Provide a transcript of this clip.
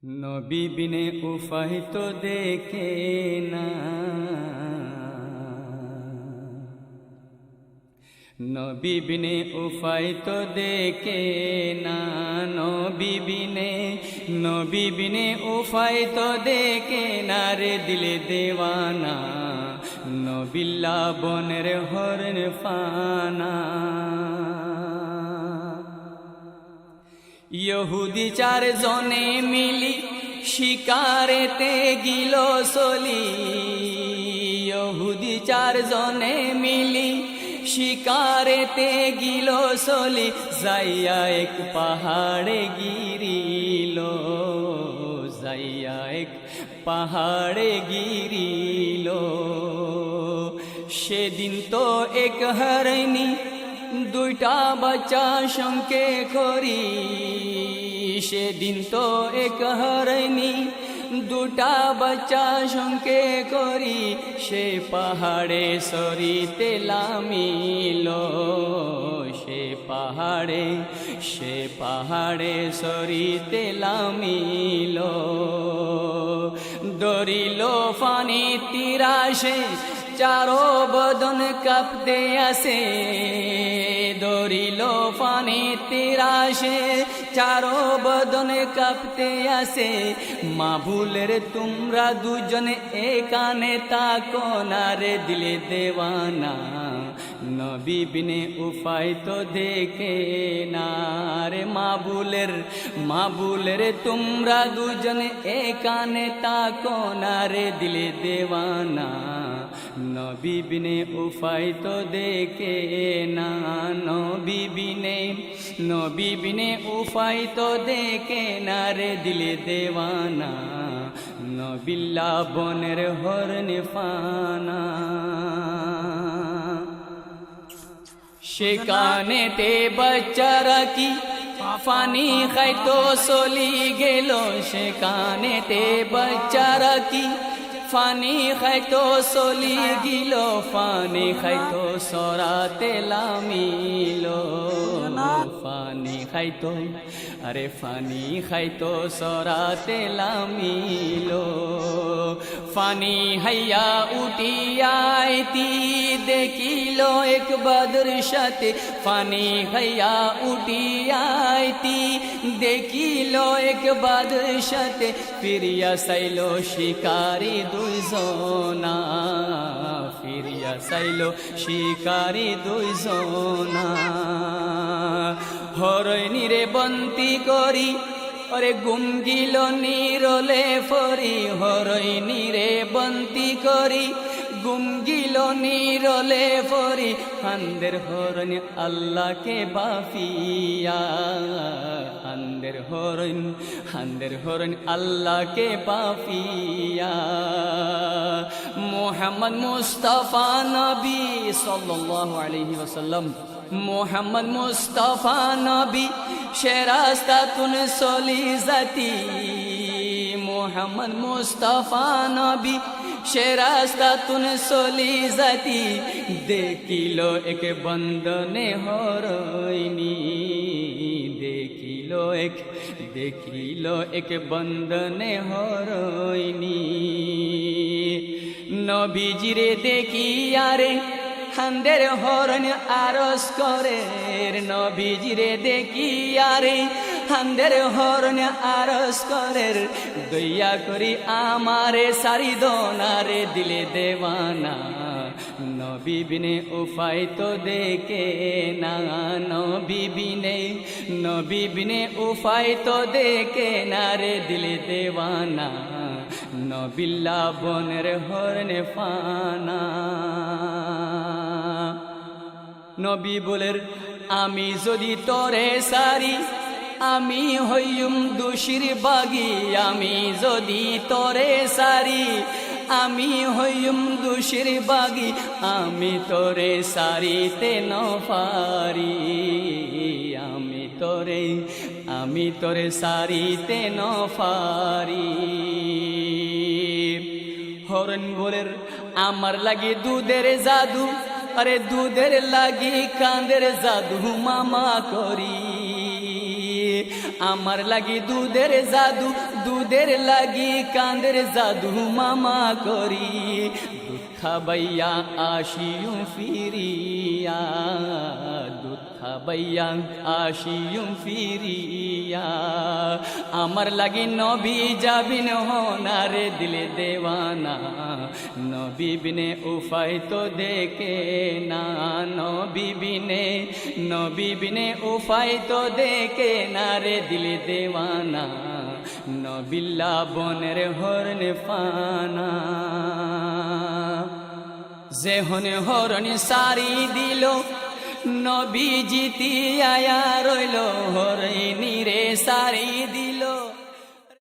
নবী বিনে উপায় তো দেখে না, নবী বিনে উপায় তো দেখে না, নবী বিনে উপায় তো দেখে না রে দিলে দেওয়ানা, নবিল্লা বনের হরণ ফানা। ইহুদি 4 জনে মিলি শিকারেতে গিল চলি, ইহুদি 4 জনে মিলি শিকারেতে গিল চলি, যাইয়া এক পাহাড়ে গিরিল, যাইয়া এক পাহাড়ে গিরিল। সেদিন তো এক হারাইনি 2টা বাচ্চা সঙ্গে করি, সেদিন তো এক হারাইনি 2টা বাচ্চা সঙ্গে করি, সে পাহাড়ে সরিতে লামিল, সে পাহাড়ে সরিতে লামিল। দরিল ফানি তিরাশে 4 বদন কাঁপতে আসে, দরিল ফানি তিরাশে 4 বদন কাঁপতে আসে। মাবুলের তোমরা দুজনে এখানে তাকো না রে দিলে দেওয়ানা, নবী বিনে উপায় তো দেখে না রে। মাবুলের তোমরা দুজনে এখানে তাকো না রে দিলে দেওয়ানা, নবী বিনে উপায় তো দেখে না, নবী বিনে উপায় তো দেখে না রে দিলে দেওয়ানা, নবিল্লা বনের হরণ ফানা। সেখানেতে বাচ্চারা কি ফানি খাইতো চলি গেল, সেখানেতে বাচ্চারা কি ফানি খাইতো চলি গিল, ফানি খাইতো সরাতে লামিল, ফানি খাইতো আরে ফানি খাইতো সরাতে লামিল। ফানি হাইয়া উঠিয়াইতি দেখিল এক বাদর সাথে, ফানি হাইয়া উঠিয়াইতি দেখিল এক বাদর সাথে, ফিরিয়া চাইল শিকারি 2 জনা, ফিরিয়া চাইল শিকারি 2 জনা। হরইনি রে বন্তি করি ওরে গুমগিল নিরলে ফরি, হরইনি রে বন্তি করি গুমগিল নিরলে ফরি। হান্দের হরণ আল্লাহকে বাফিয়া, হান্দের হরণ আল্লাহকে বাফিয়া। মোহাম্মদ মুস্তাফা নবী সাল্লাল্লাহু আলাইহি ওয়াসাল্লাম, মোহাম্মদ মুস্তাফা নবী সে রাস্তাতুন চলি জাতি, মোহাম্মদ মুস্তাফা নবী সে রাস্তাতুন চলি জাতি। দেখিল এক বন্দনে হরইনি, দেখিল এক বন্দনে হরইনি। নবীজিরে দেখিয়ারে হান্দের হরণ আরস করে, নবীজিরে দেখিয়ারে হান্দের হরণ আরস করে। দয়া করি আমারে সারি দোনারে দিলে দেওয়ানা, নবী বিনে উপায় তো দেখে না, নবী বিনে উপায় তো দেখে না রে দিলে দেওয়ানা, নবিল্লা বনের হরণ ফানা। নবী বলের আমি যদি তরে সারি আমি হইম দোষীর বাগি, আমি যদি তরে সারি আমি হইম দোষীর বাগি। আমি তোরে সারিতে ন পারি, আমি তোরে সারিতে ন পারি। হরণ বলের আমার লাগে দুধের জাদু, अरे दूधेर लागी कांदेर जादू मामा करी আমার লাগি দুধের জাদু, দুধের লাগি কান্দের জাদু মামা করি। দুধ খাবাইয়া আসিও ফিরিয়া, দুধ খাবাইয়া আসিও ফিরিয়া। আমার লাগি নবী যাবিন হনারে দিলে দেওয়ানা, নবী বিনে উফাই তো দেখে না, নবী বিনে উফাই তো দেখে না রে দিলে দেওয়ানা, নবিল্লা বনের হরণ ফানা। যেহনে হরণ সারি দিল নবী জিতি আয়া রইল, হরণী রে সারি দিল।